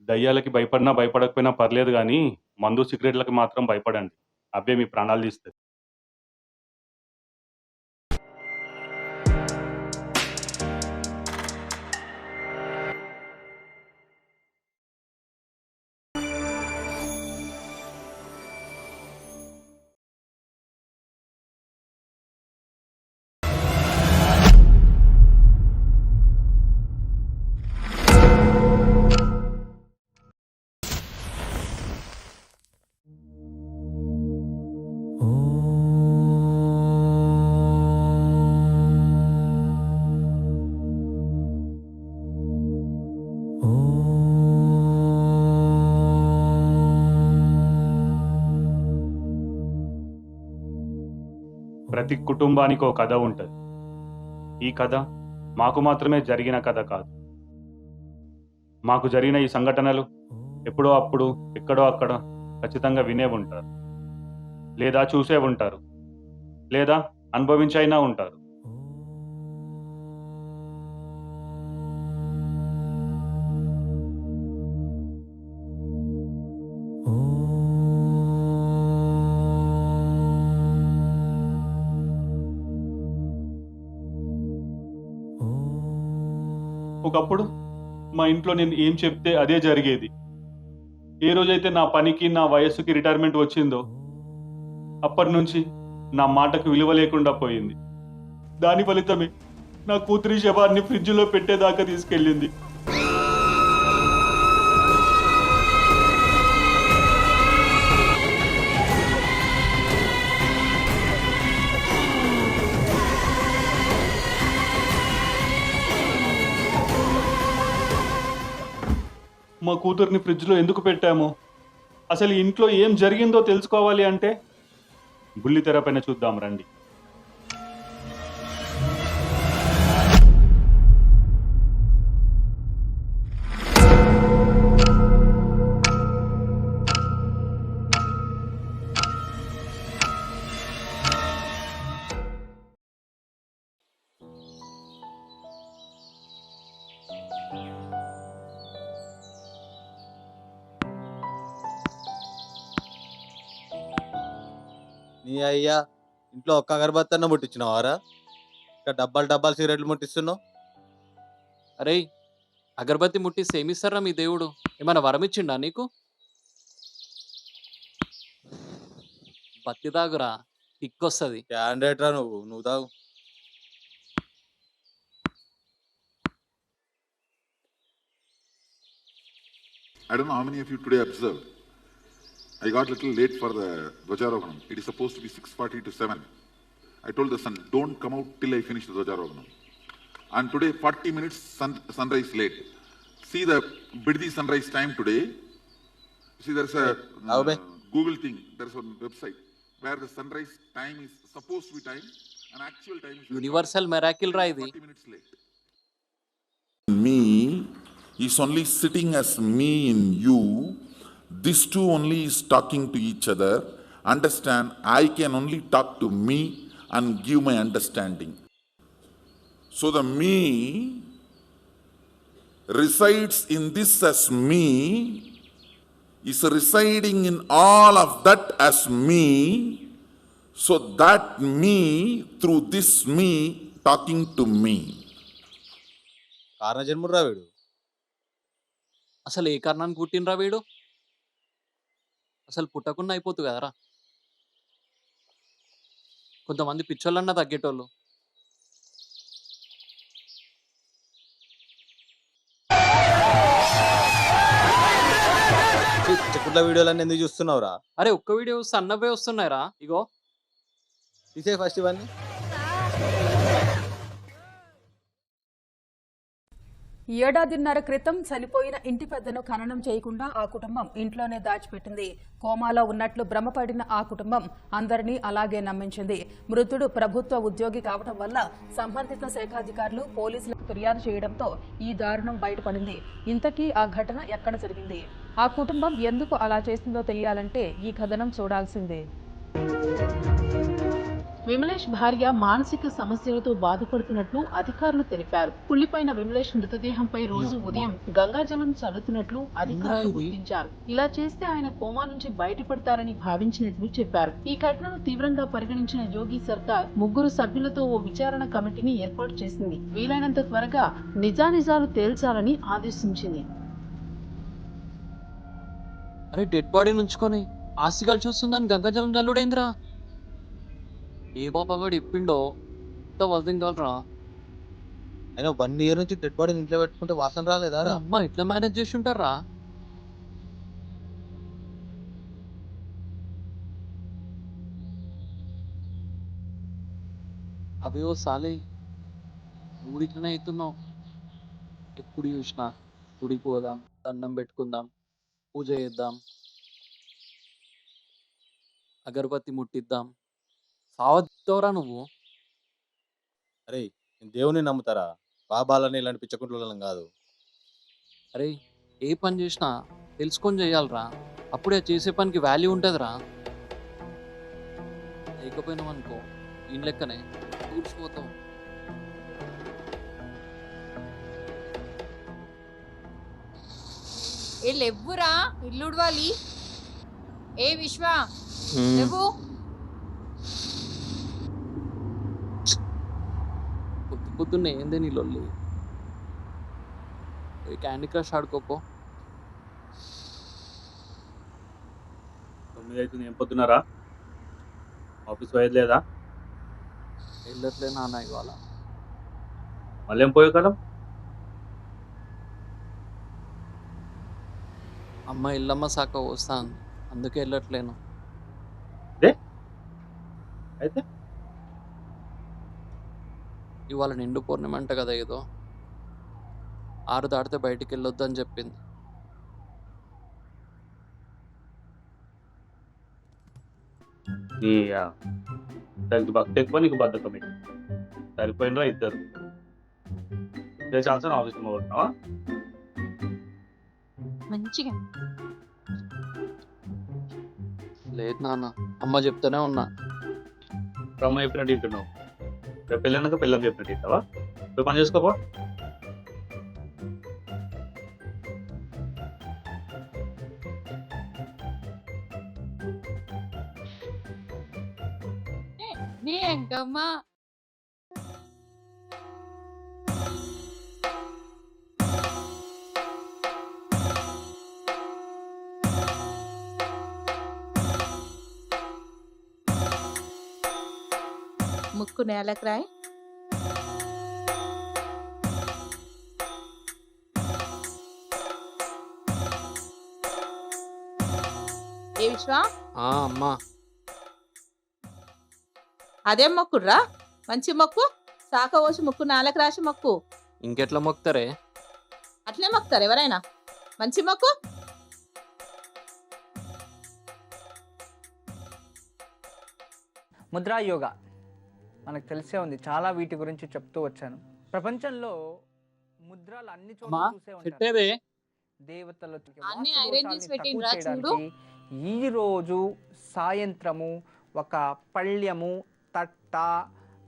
దయ్యాలకి భయపడినా, భయపడకపోయినా పర్లేదు గానీ, మందు, సిగరెట్‌లకి మాత్రం భయపడండి. అవే మీ ప్రాణాలు తీస్తాయి. ప్రతి కుటుంబానికి ఓ కథ ఉంటది. ఈ కథ మాకు మాత్రమే జరిగిన కథ కాదు. మాకు జరిగిన ఈ సంఘటనలు ఎప్పుడో అప్పుడు, ఎక్కడో అక్కడ ఖచ్చితంగా వినే ఉంటారు. లేదా చూసే ఉంటారు. లేదా అనుభవించైనా ఉంటారు. ఒకప్పుడు మా ఇంట్లో నేను ఏం చెప్తే అదే జరిగేది. ఏ రోజైతే నా పనికి, నా వయస్సుకి రిటైర్మెంట్ వచ్చిందో, అప్పటినుంచి నా మాటకు విలువ లేకుండా పోయింది. దాని ఫలితమే నా కూతురి శవాన్ని ఫ్రిడ్జ్‌లో పెట్టేదాకా తీసుకెళ్ళింది. మా కూతుర్ని ఫ్రిడ్జ్‌లో ఎందుకు పెట్టామో, అసలు ఈ ఇంట్లో ఏం జరిగిందో తెలుసుకోవాలి అంటే, బుల్లితెర పైన చూద్దాం రండి. నీ అయ్యా ఇంట్లో ఒక్క అగరబత్తి అన్న ముట్టించినవారా? ఇంకా డబ్బాలు డబ్బాలు సిగరెట్లు ముట్టిస్తున్నావు. అరే అగరబత్తి ముట్టిస్తే ఏమిస్తారా మీ దేవుడు? ఏమైనా వరం ఇచ్చిండా నీకు? బత్తి తాగురా, టిక్కొస్తుంది. క్యాండిడేట్ రా నువ్వు తాగు. I don't know how many of you today observed. I got a little late for the Dwajarohanam. It is supposed to be 6:40 to 7. I told the son, don't come out till I finish the Dwajarohanam. And today, 40 minutes sunrise late. See the Biddi sunrise time today. See, there's a Google thing. There's a website where the sunrise time is supposed to be time and actual time is universal miracle రా ఇది. 40 minutes late. Me is only sitting as me in you. These two only is talking to each other. Understand, I can only talk to me and give my understanding. So the me resides in this as me, is residing in all of that as me. So that me, through this me, talking to me. కారణ జన్ముడు రా వీడు. అసలు ఏ కారణానికి పుట్టినరా వీడు? అసలు పుట్టకుండా అయిపోతుంది కదరా. కొంతమంది పిచ్చోళ్ళన్నా తగ్గేటోళ్ళు. చెక్కుట్ల వీడియోలన్నీ ఎందుకు చూస్తున్నావురా? అరే ఒక్క వీడియో వస్తే అన్నవే వస్తున్నాయిరా. ఇగో తీసే ఫస్ట్ ఇవన్నీ. ఏడాదిన్నర క్రితం చనిపోయిన ఇంటి పెద్దను ఖననం చేయకుండా ఆ కుటుంబం ఇంట్లోనే దాచిపెట్టింది. కోమాలో ఉన్నట్లు భ్రమపడిన ఆ కుటుంబం అందరినీ అలాగే నమ్మించింది. మృతుడు ప్రభుత్వ ఉద్యోగి కావడం వల్ల సంబంధిత శాఖాధికారులు పోలీసులకు ఫిర్యాదు చేయడంతో ఈ దారుణం బయటపడింది. ఇంతకీ ఆ ఘటన ఎక్కడ జరిగింది, ఆ కుటుంబం ఎందుకు అలా చేసిందో తెలియాలంటే ఈ కథనం చూడాల్సిందే. విమలేష్ భార్య మానసిక సమస్యలతో బాధపడుతున్నట్లు అధికారులు తెలిపారు. కుళ్లిపోయిన విమలేష్ మృతదేహంపై రోజు ఉదయం గంగాజలం చల్లుతున్నట్లు అధికారులు గుర్తించారు. ఇలా చేస్తే ఆయన కోమా నుంచి బయటపడతారని భావించినట్లు చెప్పారు. ఈ ఘటనను తీవ్రంగా పరిగణించిన యోగి సర్కార్ 3 సభ్యులతో ఓ విచారణ కమిటీని ఏర్పాటు చేసింది. వీలైనంత త్వరగా నిజానిజాలు తేల్చాలని ఆదేశించింది. అరే డెడ్ బాడీ నుంచుకొని ఆస్తిగాలు చూస్తుందని గంగాజలం జల్లుడేంద్రా? ఏ బాబాగాడు ఇప్పిండో ఇంత వదింగాలరా? ఆయన 1 ఇయర్ నుంచి డెడ్ బాడీని ఇంట్లో పెట్టుకుంటే వాసన రాలేదా రా? అమ్మ ఎట్లా మేనేజ్ చేసి ఉంటారా? అవి ఓ సాలి ఊరికనే అవుతున్నావు. ఎప్పుడు చూసినా గుడికి పోదాం, దండం పెట్టుకుందాం, పూజ చేద్దాం, అగరబత్తి ముట్టిద్దాం. సావద్దోరా నువ్వు? అరే నేను దేవుని నమ్ముతారా? బాబాలని ఇలాంటి పిచ్చకుంట్లం కాదు. అరే ఏ పని చేసినా తెలుసుకొని చేయాలరా, అప్పుడే చేసే పనికి వాల్యూ ఉంటుందిరా. లేకపోయినామనుకో ఈయన లెక్కనే కూర్చిపోతాం. ఏ లెవ్వురా ఇల్లు ఉడవాలి. ఏ విశ్వ లేవు. పొద్దున్నే ఏందే నీ లొల్లి? Candy crush ఆడుకోపో. 9 అవుతుంది, ఏం పొద్దున్నారా? ఆఫీస్ పోయేది లేదా? వెళ్ళట్లే నాన్న ఇవాళ. మళ్ళీ ఏం పోయే కదా? అమ్మ ఇల్లమ్మ శాఖ వస్తాను, అందుకే వెళ్ళట్లేను. అయితే ఇవాళ నిండు పూర్ణిమ అంట కదా, ఏదో 6 దాటితే బయటికి వెళ్ళొద్దు అని చెప్పింది. దానికి భక్తి ఎక్కువ, నీకు బద్ధకం ఎక్కువ. సరిపోయినరా ఇద్దరు. చేసాల్సిన ఆఫీస్ పోతున్నావా? మంచిగా లేదు నాన్న, అమ్మ చెప్తూనే ఉన్నా. బ్రహ్మ చెప్పినట్టు ఇంటున్నావు. రేపు పెళ్ళినాక పిల్లలు చెప్పినట్టు ఇంటావా? పోయి పని చేసుకోపో. నీ ఎంకమ్మా ముక్కు నేలకు రాయి. ఏ విశ్వ అమ్మా అదేం మొక్కుర్రా? మంచి మొక్కు. శాఖ పోసి ముక్కు నేలకు రాసి మొక్కు. ఇంకెట్లా మొక్తారే? అట్లే మొక్కుతారు ఎవరైనా. మంచి మొక్కు. ముద్రా యోగా మనకు తెలిసే ఉంది, చాలా వీటి గురించి చెప్తూ వచ్చాను. ప్రపంచంలో ముద్రలు అన్ని చోట్ల అమ్మా, చూసే ఉంటారు. పెట్టేదే దేవతలు అన్ని వాస్తు arrange దోషాల్ని చేసి తక్కువ పెట్టిండ్రా చూడు. చేయడానికి ఈ రోజు సాయంత్రము ఒక పళ్ళెము, తట్ట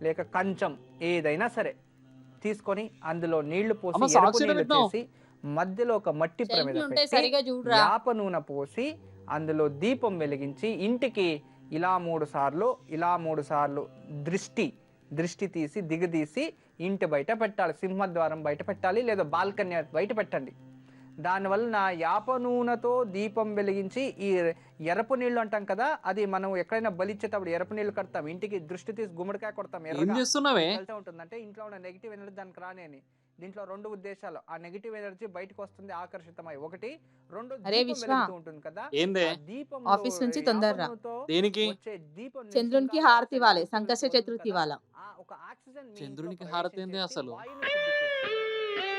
లేక కంచం ఏదైనా సరే తీసుకొని అందులో నీళ్లు పోసి, అమ్మ, ఎరుపు సాక్షి నీళ్లు పెట్టినావు. చేసి మధ్యలో ఒక మట్టి ప్రమిద చెంపులు ఉంటే పెట్టి సరిగా చూడరా. యాప నూనె పోసి అందులో దీపం వెలిగించి ఇంటికి ఇలా 3 సార్లు, ఇలా 3 సార్లు దృష్టి తీసి దిగదీసి ఇంటి బయట పెట్టాలి. సింహద్వారం బయట పెట్టాలి, లేదా బాల్కనీ బయట పెట్టండి. దానివల్ల యాప నూనెతో దీపం వెలిగించి ఈ ఎరపు నీళ్లు అంటాం కదా, అది మనం ఎక్కడైనా బలిచ్చేటప్పుడు ఎరపు నీళ్లు కడతాం, ఇంటికి దృష్టి తీసి గుమ్మడికాయ కొడతాం. ఏం చేస్తున్నావే? వెళ్తూ ఉంటుందంటే ఇంట్లో ఉన్న నెగిటివ్ ఎనర్జీ దానికి రానేని. దీంట్లో 2 ఉద్దేశాలు. ఆ నెగిటివ్ ఎనర్జీ బయటకు వస్తుంది ఆకర్షితమై, 1 2 అరే దీపం విశ్వ, వెలుగుతూ ఉంటుంది కదా, ఏందే? ఆ దీపంలో ఆఫీస్ నుంచి తొందరరా. యాపనూనెతో దేనికి? వచ్చే దీపం నుంచి చంద్రునికి ఇంకా హారతి ఇవ్వాలి. ఆక్సిజన్ సంకష్ట వస్తుంది చతుర్థి కదా, ఇవాళ. ఆ ఒక ఆక్సిజన్ మీ చంద్రునికి ఇంట్లో హారతి ప్రవేశం ఏంది చేసి అసలు? వాయువుని శుద్ధి చేస్తుంది.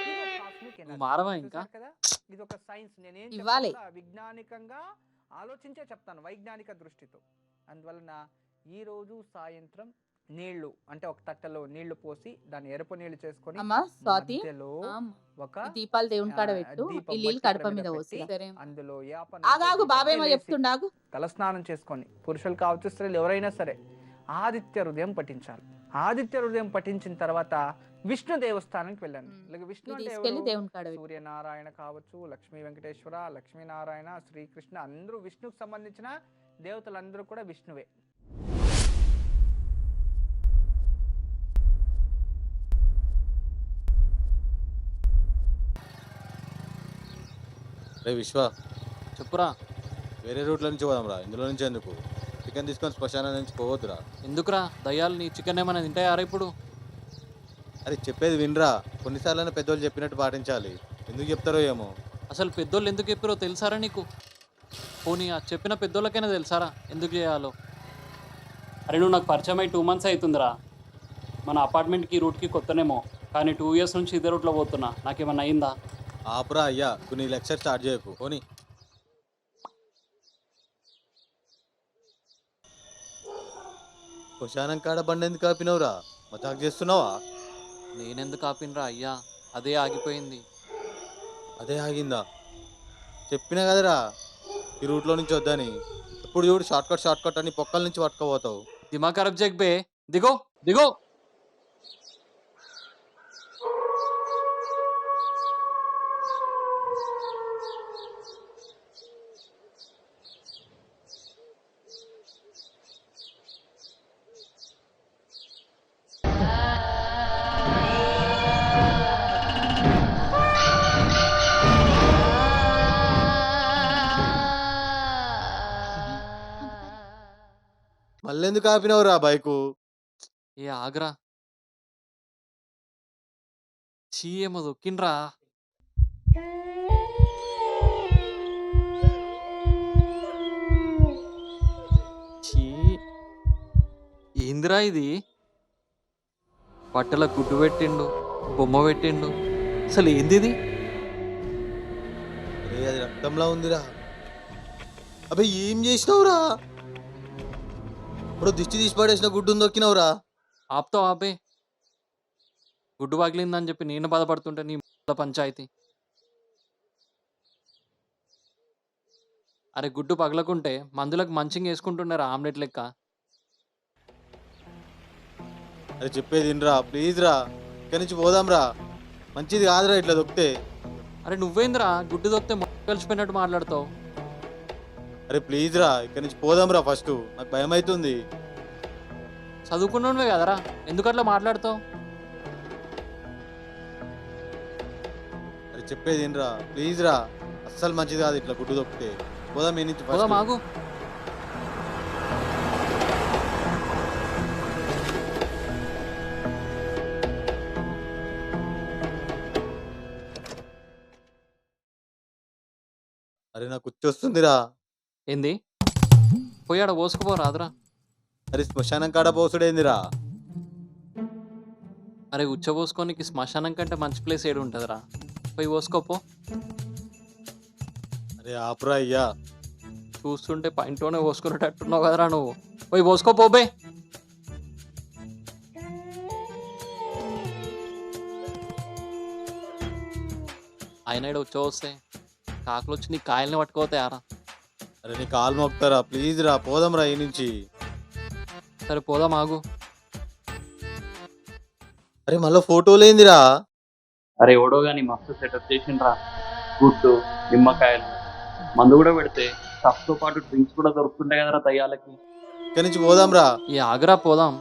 ఇది ఒక cosmic energy. మారవా ఇంకా? చూశారు కదా, ఇది ఒక సైన్స్. నేనేం ఇవ్వాలి. చెప్తున్నా విజ్ఞానికంగా ఆలోచించే చెప్తాను, వైజ్ఞానిక దృష్టితో. అందువలన ఈ రోజు సాయంత్రం నీళ్లు అంటే ఒక తట్టలో నీళ్లు పోసి దాన్ని ఎరుపు నీళ్లు చేసుకొని అమ్మా స్వాతి, మధ్యలో ఒక ఈ దీపాలు దేవుని కాడ పెట్టు. దీపం ఈ నీళ్ళు మట్టి కడప ప్రమిద మీద పోసి. పెట్టి సరే అందులో యాప ఆగాగు, నూనెతో బాబేమో దీపం వేసి చెప్తుండాగు. తలస్నానం చేసుకొని, పురుషులు కావచ్చు స్త్రీలు ఎవరైనా సరే, ఆదిత్య హృదయం పఠించాలి. ఆదిత్య హృదయం పఠించిన తర్వాత విష్ణు దేవస్థానానికి వెళ్ళండి. విష్ణు అంటే తీసుకెళ్లి ఎవరు? దేవుని కాడ పెట్టు. సూర్యనారాయణ కావచ్చు, లక్ష్మీ వెంకటేశ్వర, లక్ష్మీనారాయణ, శ్రీకృష్ణ, అందరూ విష్ణుకు సంబంధించిన దేవతలందరూ కూడా విష్ణువే. రే విశ్వ, చెప్పురా. వేరే రూట్ల నుంచి పోదాంరా, ఇందులో నుంచి ఎందుకు? చికెన్ తీసుకొని శ్మశానం నుంచి పోవద్దురా. ఎందుకురా? దయ్యాలు నీ చికెన్ ఏమైనా తింటాయారా ఇప్పుడు? అరే చెప్పేది వినరా, కొన్నిసార్లు పెద్దోళ్ళు చెప్పినట్టు పాటించాలి. ఎందుకు చెప్తారో ఏమో. అసలు పెద్దోళ్ళు ఎందుకు చెప్పారో తెలుసారా నీకు? పోనీ ఆ చెప్పిన పెద్దోళ్ళకైనా తెలుసారా ఎందుకు చేయాలో? అరే నువ్వు నాకు పరిచయం అయ్యి 2 months అవుతుందిరా. మన అపార్ట్మెంట్కి రూట్కి కొత్తనేమో, కానీ 2 years నుంచి ఇదే రూట్లో పోతున్నా. నాకేమన్నా అయిందా? ఆపురా అయ్యా, కొన్ని లెక్చర్ స్టార్ట్ చేయకు. పోనీ శ్మశానం కాడ బండి ఎందుకు ఆపినవురా? మజాక్ చేస్తున్నావా? నేనెందుకు ఆపినరా అయ్యా, అదే ఆగిపోయింది. అదే ఆగిందా? చెప్పినా కదరా ఈ రూట్లో నుంచి వద్దని. ఇప్పుడు చూడు షార్ట్ కట్ అని పొక్కల నుంచి పట్టుకోపోతావు. దిమాగ్ ఖరాబ్ చెక్ బే. దిగో దిగో. మళ్ళెందుకు ఆపినవురా బైకు? ఏ ఆగ్రా. చీ ఏమో దొక్కిండ్రా. చీ ఏందిరా ఇది? బట్టల గుడ్డు పెట్టిండు, బొమ్మ పెట్టిండు. అసలు ఏంది ఇది? అరే అది రక్తంలా ఉందిరా. అబ్బాయి ఏం చేసినావురా? ఇప్పుడు దిష్టి తీసి పడేసిన గుడ్డును దొక్కినవురా. ఆపుతావు ఆపే. గుడ్డు పగిలిందని చెప్పి నేను బాధపడుతుంటే నీ పంచాయతీ. అరే గుడ్డు పగలకుంటే మందులకు మంచింగ్ వేసుకుంటున్నారా ఆమ్లెట్ లెక్క? అరే చెప్పేది వినరా ప్లీజ్ రా, ఇక్కడి నుంచి పోదాంరా. మంచిది కాదురా ఇట్లా దొక్కితే. అరే నువ్వేంద్రా గుడ్డు దొక్కితే కలిసిపోయినట్టు మాట్లాడతావు? అరే ప్లీజ్ రా, ఇక్కడి నుంచి పోదాంరా. ఫస్ట్ నాకు భయం అవుతుంది. చదువుకున్నవే కదరా, ఎందుకు అట్లా మాట్లాడతావు? అరే చెప్పేది వినరా ప్లీజ్ రా, అస్సలు మంచిది కాదు ఇట్లా గుడ్డు దొక్కితే. పోదాం ఈ నుంచి పోదాం ఫస్ట్. ఆగు. అరే నాకు వచ్చొస్తుందిరా. ఏంది? పోయాడ పోసుకుపోరాదురా. అరే శ్మశానం కాడ పోసుడేందిరా? అరే ఉచ్చబోసుకోనికి శ్మశానం కంటే మంచి ప్లేస్ ఏడు ఉంటుందిరా, పోయి పోసుకోపో. అరే ఆపురా అయ్యా. చూస్తుంటే పైంటోనే పోసుకునేటట్టున్నావు కదరా నువ్వు. పోయి పోసుకోపోబే. ఆయన ఇక్కడ ఉచ్చబోస్తే కాకులు వచ్చి నీ కాయల్ని పట్టుకోతాయారా? అరే నీ కాలు మొక్తారా ప్లీజ్ రా, పోదాంరా ఈ నుంచి. సరే పోదాం ఆగు. అరే మళ్ళీ ఫోటోలు ఏందిరా? అరే ఎవడో కానీ మస్తు సెటప్ చేసిండ్రా. గుడ్డు, నిమ్మకాయలు, మందు కూడా పెడితే స్టఫ్తో పాటు డ్రింక్స్ కూడా దొరుకుతుంటాయి కదరా దయ్యాలకి. ఇక్కడి నుంచి పోదాంరా. ఈ ఆగ్రా పోదాం.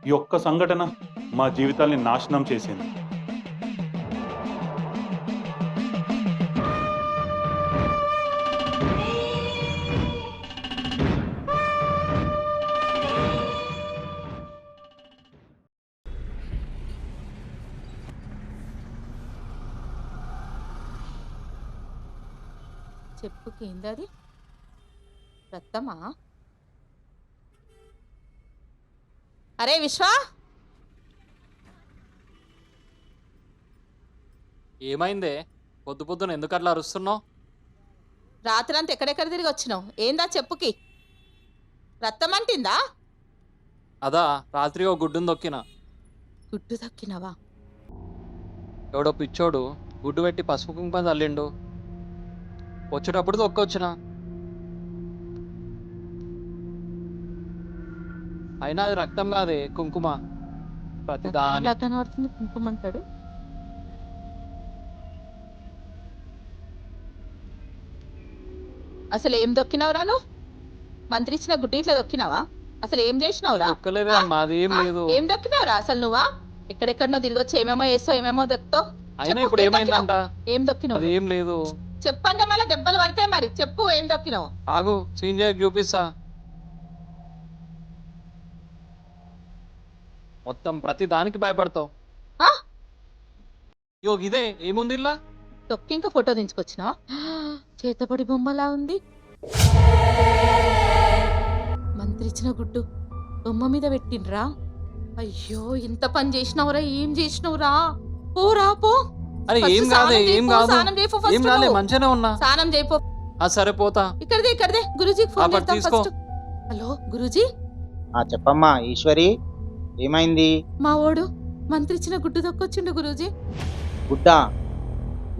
ఈ ఒక్క సంఘటన మా జీవితాల్ని నాశనం చేసింది. చెప్పుకి ఏందది? రక్తమా? అరే విశ్వా, ఏమైందే? పొద్దు పొద్దున ఎందుకు అట్లా అరుస్తున్నావు? రాత్రంతా ఎక్కడెక్కడ తిరిగి వచ్చినావు? ఏందా చెప్పుకి? రక్తం అంటిందా? అదా రాత్రి ఓ గుడ్డును దొక్కిన. గుడ్డు దక్కినవా? ఎవడో పిచ్చోడు గుడ్డు పెట్టి పసుపు కుంకుమ చల్లిండు. వచ్చేటప్పుడు తొక్కొచ్చిన. అయినా అది రక్తం కాదే, కుంకుమ. ప్రతి దాని అట్లా కనబడుతుంది కుంకుమ అంటాడు. అసలు ఏం దొక్కినావురా నువ్వు? మంత్రి ఇచ్చిన గుడ్డి ఇట్లా దొక్కినావా? అసలు ఏం చేసినావురా? దొక్కలేదే అమ్మా, అది ఏం లేదు. ఏం దొక్కినావురా అసలు నువ్వా? ఎక్కడెక్కడనో తిరిగొచ్చి ఏమేమో చేస్తావు, ఏమేమో దొక్కుతావు. అయినా ఇప్పుడు ఏమైందంట? ఏం దొక్కినావు? అది ఏం లేదు. చెప్పండి, మళ్ళీ దెబ్బలు పడతాయి. మరి చెప్పు, ఏం దొక్కినావు? ఆగు, సీనియర్ చూపిస్తా. మొత్తం ప్రతి దానికి భయపడతావు. ఆ? యో ఇదే ఏముంది ఇలా? తొక్కి ఇంకా ఫోటో దించుకొచ్చినావా? చేతపడి బొమ్మలా ఉంది. మంత్రి ఇచ్చిన గుడ్డు బొమ్మ మీద పెట్టిండ్రా? అయ్యో, ఇంత పని చేసినవురా? ఏం చేసినవురా? పోరా పో. అరే First ఏం కాదే, స్నానం ఏం చేయిపో, కాదు, స్నానం చేయిపో first ఏం కాలే, నువ్వు. మంచిగానే ఉన్నా. స్నానం చేయిపో. సరే పోతా. ఇక్కడదే గురూజీకి ఫోన్ పట్టు చేద్దాం తీసుకో. ఫస్ట్. హలో గురూజీ, చెప్పమ్మా ఈశ్వరి, ఏమైంది? మా ఓడు మంత్రి ఇచ్చిన గుడ్డు దొక్కొచ్చిండు గురూజీ. గుడ్డ?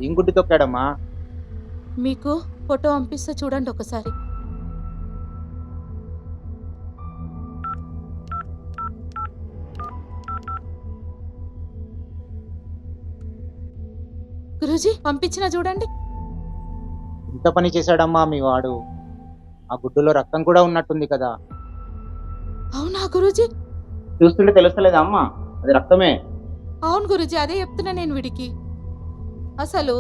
ఏం గుడ్డు తొక్కాడమ్మా? మీకు ఫోటో పంపిస్తా చూడండి ఒకసారి. గురూజీ పంపించిన చూడండి. ఇంత పని చేశాడమ్మా మీ వాడు. ఆ గుడ్డులో రక్తం కూడా ఉన్నట్టుంది కదా. అవునా గురూజీ? చూస్తుంటే తెలుస్తలేదా అమ్మా, అది రక్తమే. అవును గురూజీ, అదే చెప్తున్నా నేను వీడికి. అసలు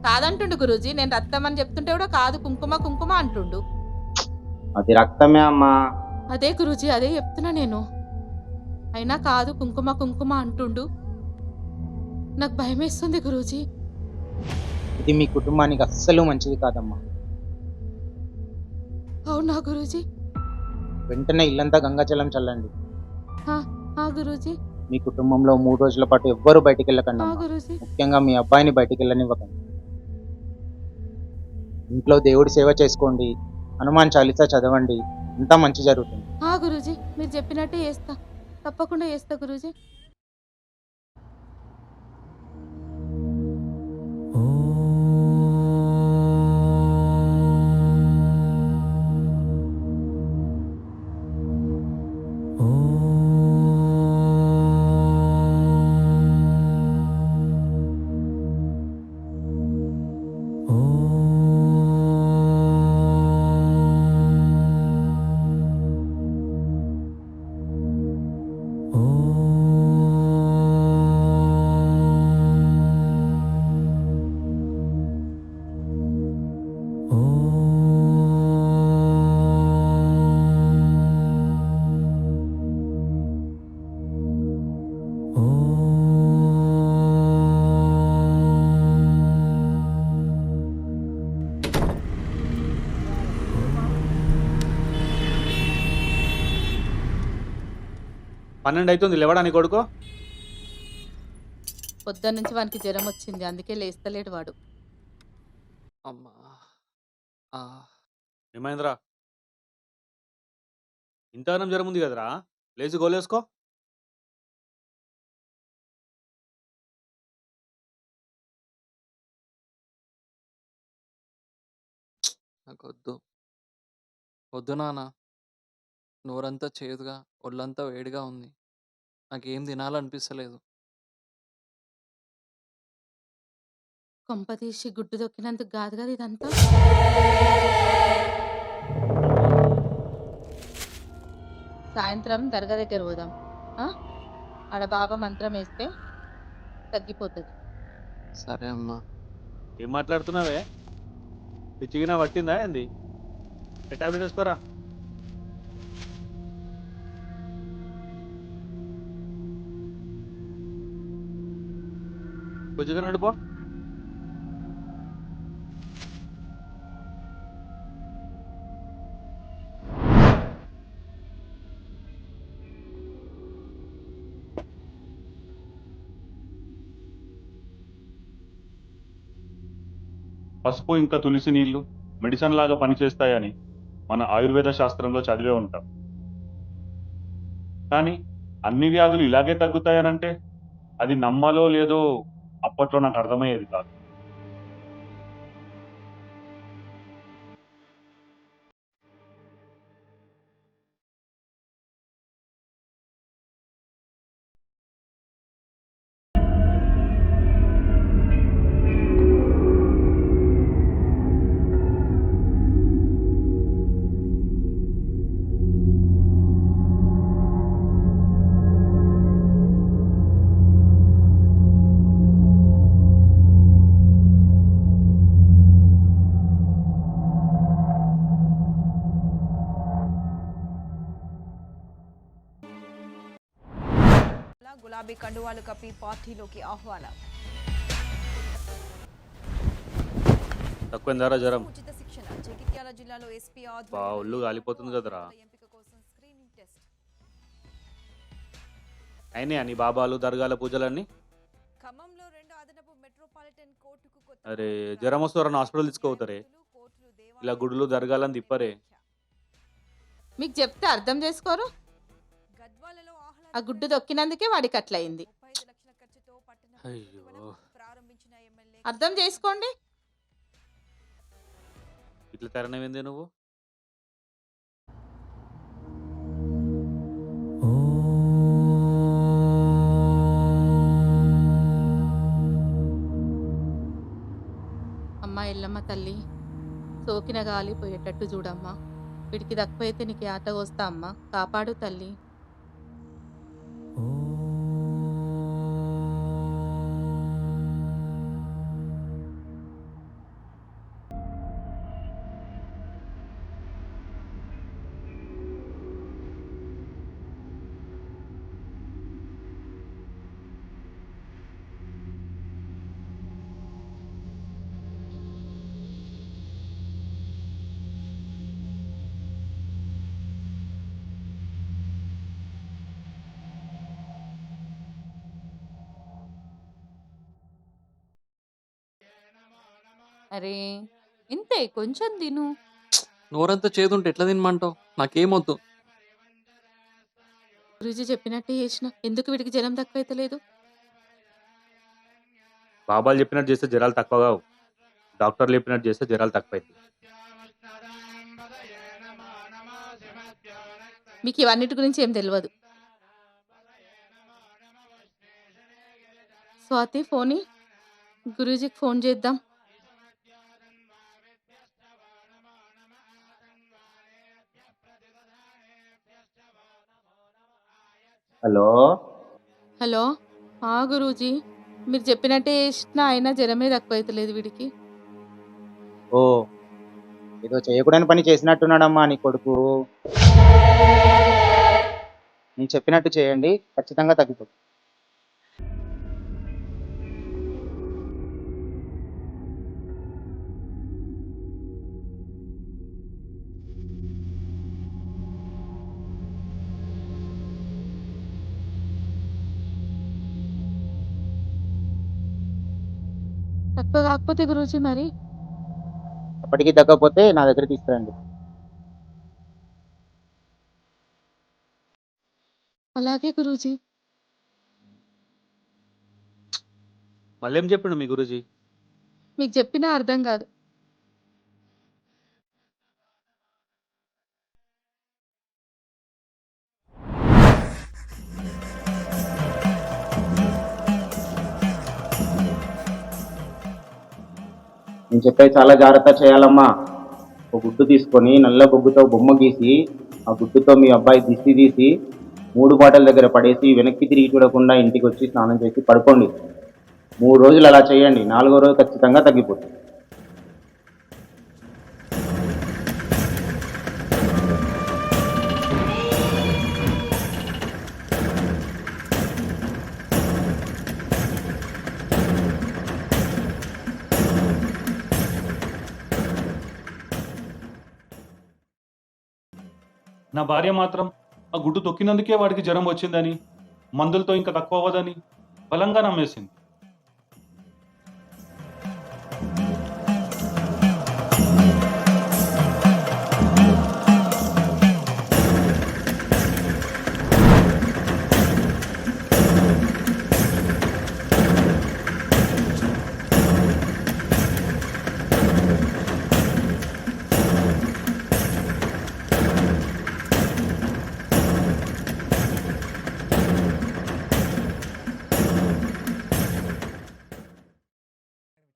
కాదంటుండు గురూజీ, నేను రక్తం అని చెప్తుంటే కూడా కాదు కుంకుమ కుంకుమ అంటుండు. అది రక్తమే అమ్మా. అదే గురూజీ, అదే చెప్తున్నా నేను. అయినా కాదు కుంకుమ కుంకుమ అంటుండు. నాకు భయం వేస్తుంది గురూజీ. ఇది మీ కుటుంబానికి అస్సలు మంచిది కాదమ్మా. అవునా గురూజీ? వెంటనే ఇల్లంతా గంగాజలం చల్లండి. గురూజీ. మీ కుటుంబంలో 3 రోజుల పాటు ఎవ్వరూ బయటికి వెళ్ళకండి అమ్మా. గురూజీ. ముఖ్యంగా మీ అబ్బాయిని బయటికి వెళ్ళనివ్వకండి. ఇంట్లో దేవుడి సేవ చేసుకోండి, హనుమాన్ చాలీసా చదవండి, అంతా మంచి జరుగుతుంది. గురూజీ, మీరు చెప్పినట్టే చేస్తా, తప్పకుండా చేస్తా గురూజీ. పన్నెండు అవుతుంది, లేవడానికి కొడుకో. పొద్దున్న నుంచి వానికి జ్వరం వచ్చింది, అందుకే లేస్తలేడు వాడు. అమ్మా. ఏమైందిరా? ఇంతగానం జ్వరం ఉంది కదరా, లేచి గోలేసుకో. నాకు వద్దు, వద్దు నాన్న. నోరంతా చేదుగా, ఒళ్ళంతా వేడిగా ఉంది. నాకేం తినాలనిపిస్తలేదు. కొంప తీసి గుడ్డు దొక్కినందుకు కాదు కదా ఇదంతా. సాయంత్రం దర్గా దగ్గర పోదాం. ఆడ బాబా మంత్రం వేస్తే తగ్గిపోతుంది. సరే అమ్మా. ఏం మాట్లాడుతున్నావే? పిచ్చిగినా పట్టిందా ఏంది? టాబ్లెట్ వేసుకోరా. కొంచెం నడుపో. పసుపు ఇంకా తులసి నీళ్లు మెడిసిన్ లాగా పనిచేస్తాయని మన ఆయుర్వేద శాస్త్రంలో చదివే ఉంటాం. కానీ అన్ని వ్యాధులు ఇలాగే తగ్గుతాయనంటే అది నమ్మాలో లేదో అప్పట్లో నాకు అర్థమయ్యేది కాదు. గులాబీ కండువాలు కప్పి పార్టీలోకి ఆహ్వానం. తక్కువ జ్వరం ఉచిత శిక్షణ జగిత్యాల జిల్లాలో ఎస్పీ ఒళ్ళు కాలిపోతుంది కదరా. ఎంపిక కోసం స్క్రీనింగ్ టెస్ట్. అయినా నీ బాబాలు దర్గాల పూజలన్నీ. ఖమ్మంలో 2 అదనపు మెట్రోపాలిటన్ కోర్టుకు కొత్త అరే జ్వరం వస్తారని హాస్పిటల్ తీసుకోవుతారే, ఇలా గుడులు దర్గాలని తిప్పరే. మీకు చెప్తే అర్థం చేసుకోరు. గద్వాలలో ఆ గుడ్డు దొక్కినందుకే వాడికి అట్లయింది. 35 లక్షల ఖర్చుతో పట్టణ అయ్యో ప్రారంభించిన ఎమ్మెల్యే అర్థం చేసుకోండి. ఇట్లా తెరనవింది నువ్వు. అమ్మా ఎల్లమ్మ తల్లి, సోకిన గాలి పోయేటట్టు చూడమ్మా. వీడికి తక్కువైతే నీకు ఆట వస్తా అమ్మా, కాపాడు తల్లి. అరే ఇంతే, కొంచెం తిను. నోరంతా చేదుంటే ఎట్లా తినమంటావు? నాకేమొద్దు. గురూజీ చెప్పినట్టే చేసిన, ఎందుకు వీడికి జ్వరం తక్కువైతలేదు? బాబాలు చెప్పినట్టు చేస్తే జ్వరాలు తక్కువ కావు, డాక్టర్లు చెప్పినట్టు చేస్తే జ్వరాలు తక్కువ అవుతాయి. మీకు ఇవన్నిటి గురించి ఏం తెలియదు. స్వాతి ఫోని, గురూజీకి ఫోన్ చేద్దాం. హలో హలో, గురూజీ మీరు చెప్పినట్టే చేసిన, అయినా జ్వరమే తక్కువైతలేదు వీడికి. ఓ ఏదో చేయకూడని పని చేసినట్టున్నాడమ్మా నీ కొడుకు. నేను చెప్పినట్టు చేయండి, ఖచ్చితంగా తగ్గిపోతుంది. తక్కువ కాకపోతే గురూజీ మరి అప్పటికి తగ్గకపోతే నా దగ్గర తీసుకురండి. అలాగే గురూజీ. మళ్ళీ ఏం చెప్పిండు మీ గురూజీ? మీకు చెప్పినా అర్థం కాదు. నేను చెప్పేది చాలా జాగ్రత్త చేయాలమ్మా. ఒక గుడ్డు తీసుకొని నల్ల బొగ్గుతో బొమ్మ గీసి ఆ గుడ్డుతో మీ అబ్బాయి దిష్టి తీసి 3 బాటల దగ్గర పడేసి వెనక్కి తిరిగి చూడకుండా ఇంటికి వచ్చి స్నానం చేసి పడుకోండి. 3 రోజులు అలా చేయండి, 4వ రోజు ఖచ్చితంగా తగ్గిపోతుంది. నా భార్య మాత్రం ఆ గుడ్డు తొక్కినందుకే వాడికి జ్వరం వచ్చిందని, మందులతో ఇంకా తక్కువ అవ్వదని బలంగా నమ్మేసింది.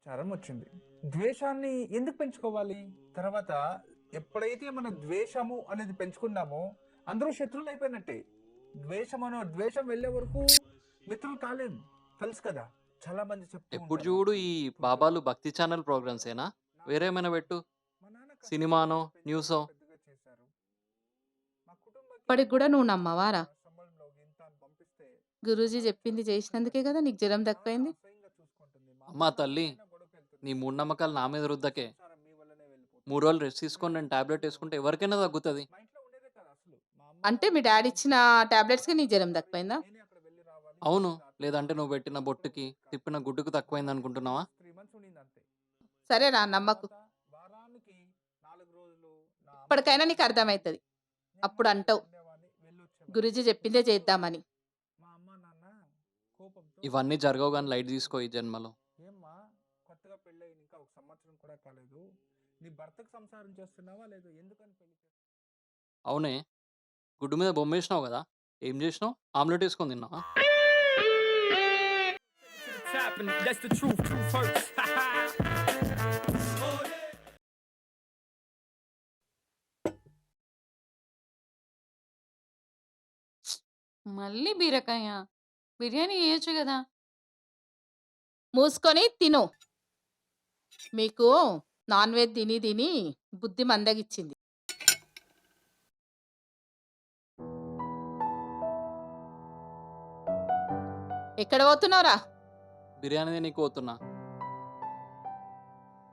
విచారం వచ్చింది. ద్వేషాన్ని ఎందుకు పెంచుకోవాలి? తర్వాత ఎప్పుడైతే మనం ద్వేషము అనేది పెంచుకున్నామో అందరూ శత్రువులు అయిపోయినట్టే. ద్వేషం వెళ్ళే వరకు మిత్రులు కాలేం, తెలుసు కదా. చాలా మంది ఎప్పుడు చూడు ఈ బాబాలు భక్తి ఛానల్ ప్రోగ్రామ్స్ ఏనా? వేరేమైనా పెట్టు, సినిమానో న్యూసో. ఇప్పటికి కూడా నువ్వు నమ్మవారా? గురూజీ చెప్పింది చేసినందుకే కదా నీకు జ్వరం తక్కువైంది. అమ్మా తల్లి, నీ మూఢనమ్మకాలు నా మీద రుద్దకే. 3 రోజులు రెస్ట్ తీసుకొని నేను టాబ్లెట్ వేసుకుంటే ఎవరికైనా తగ్గుతుంది. అంటే మీ డాడీ ఇచ్చిన టాబ్లెట్స్కి నీ జ్వరం తక్కువైందా? అవును, లేదంటే నువ్వు పెట్టిన బొట్టుకి తిప్పిన గుడ్డుకు తక్కువైంది అనుకుంటున్నావా? సరేరా నమ్మకు, ఇప్పటికైనా నీకు అర్థమవుతుంది. అప్పుడు అంటావు గురూజీ చెప్పిందే చేద్దామని. ఇవన్నీ జరగవు కానీ లైట్ తీసుకో ఈ జన్మలో. ఏమ్మా కొత్తగా పెళ్ళి ఇంకా 1 సంవత్సరం కూడా కాలేదు, నీ భర్తకు సంసారం చేస్తున్నావా లేదు? ఎందుకని పెళ్లి చేస్తున్నావు? అవునే, గుడ్డు మీద బొమ్మ వేసినావు కదా, ఏం చేసినావు? ఆమ్లెట్ వేసుకొని తిన్నావా? మళ్ళీ బీరకాయ, బిర్యానీ చేయొచ్చు కదా. మూసుకొని తిను. మీకు నాన్ వెజ్ తిని తిని బుద్ధి మందగిచ్చింది. ఎక్కడ పోతున్నావురా? బిర్యానీ నీకు పోతున్నా.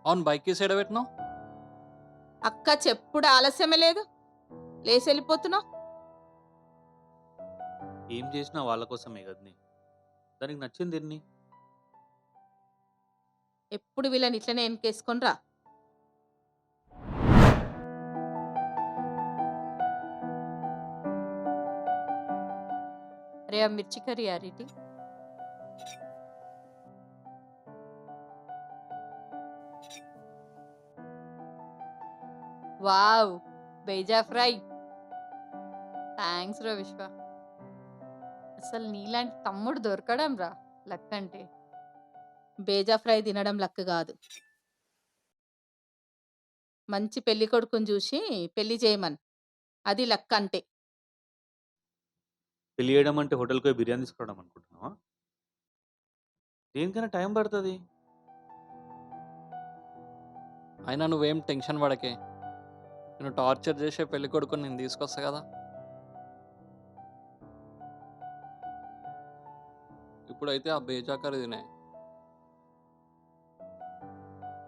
అవును, బైక్ సైడ్ పెట్టినావు. అక్క చెప్పుడు ఆలస్యమే లేదు, లేచి వెళ్ళిపోతున్నావు. ఏం చేసినా వాళ్ళ కోసమే కదనే, దానికి నచ్చింది తిన్ని. ఎప్పుడు వీళ్ళని ఇట్లనే వెనకేసుకొని రా. అరే ఆ మిర్చి కర్రీ అరిటి. Wow, bheja fry. థ్యాంక్స్ రా విశ్వ. అసలు నీలాంటి తమ్ముడు దొరకడం రా లక్ అంటే. బేజా ఫ్రై తినడం లక్ కాదు, మంచి పెళ్లి కొడుకుని చూసి పెళ్లి చేయమని, అది లక్ అంటే. పెళ్లి చేయడం అంటే హోటల్కి పోయి బిర్యానీ తీసుకోవడం అనుకుంటున్నావా? దేనికైనా టైం పడుతుంది. అయినా నువ్వేం టెన్షన్ పడకే, నేను టార్చర్ చేసే పెళ్లి కొడుకుని నేను తీసుకొస్తా కదా. ఇప్పుడైతే ఆ బేజా కర్రీ తినే,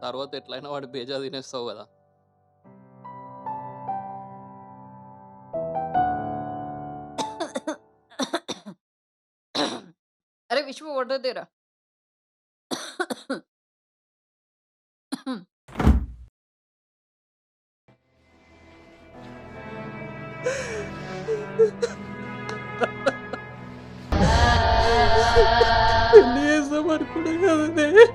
తర్వాత ఎట్లయినా వాడు బేజా తినేస్తావు కదా. అరే విశ్వ వడ్డదేరా. పెళ్లి చేస్తాం అనుకున్నా కదనే.